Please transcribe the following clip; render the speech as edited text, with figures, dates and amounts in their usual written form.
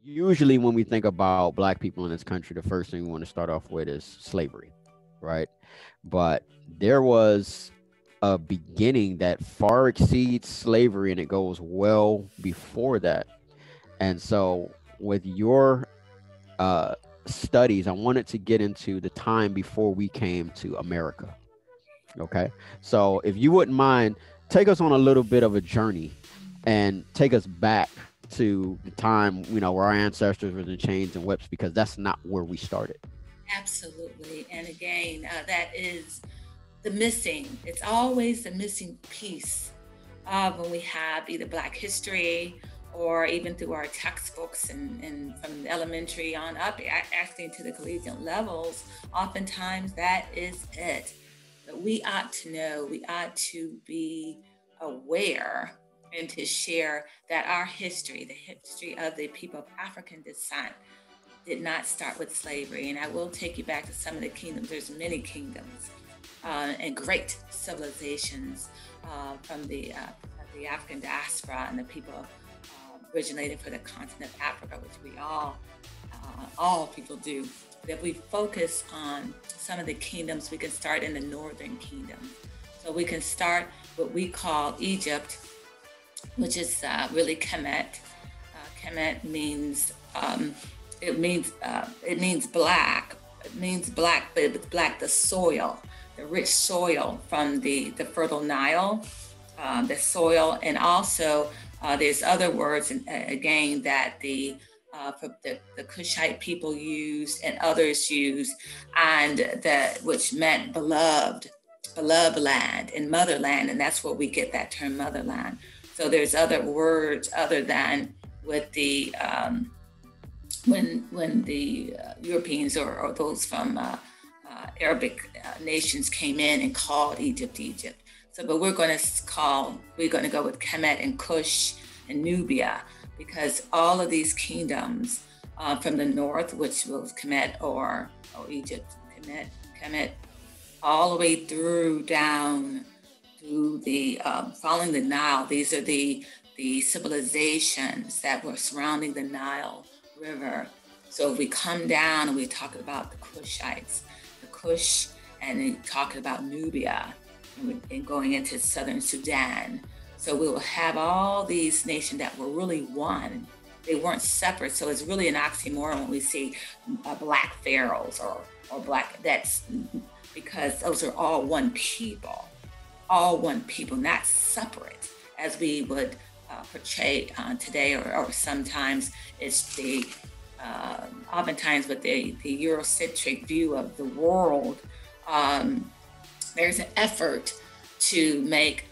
usually when we think about Black people in this country, the first thing we want to start off with is slavery, right? But there was a beginning that far exceeds slavery, and it goes well before that. And so, with your uh, studies, I wanted to get into the time before we came to America. Okay. So, if you wouldn't mind, take us on a little bit of a journey and take us back to the time, where our ancestors were in chains and whips, because that's not where we started. Absolutely. And again, that is the missing, it's always the missing piece when we have either Black history or even through our textbooks and from the elementary on up, actually to the collegiate levels, oftentimes that is it. But we ought to know, we ought to be aware and to share that our history, the history of the people of African descent, did not start with slavery. And I will take you back to some of the kingdoms. There's many kingdoms and great civilizations from the African diaspora and the people originated from the continent of Africa, which we all people do. But if we focus on some of the kingdoms, we can start in the northern kingdom. So we can start what we call Egypt, which is really Kemet. Kemet means it means black. It means black, but it's black, the soil, the rich soil from the fertile Nile, the soil, and also there's other words again that the Cushite people used and others used, and that which meant beloved land and motherland, and that's where we get that term motherland. So there's other words other than with the when the Europeans or those from Arabic nations came in and called Egypt Egypt. So, but we're going to go with Kemet and Cush and Nubia, because all of these kingdoms from the north, which was Kemet or Egypt, Kemet, all the way through down to the following the Nile. These are the civilizations that were surrounding the Nile River. So if we come down and we talk about the Cushites, the Cush, and then talking about Nubia, and going into southern Sudan. So we will have all these nations that were really one. They weren't separate. So it's really an oxymoron when we see black pharaohs or black, that's because those are all one people, not separate as we would portray today, or sometimes it's the oftentimes with the Eurocentric view of the world. There's an effort to make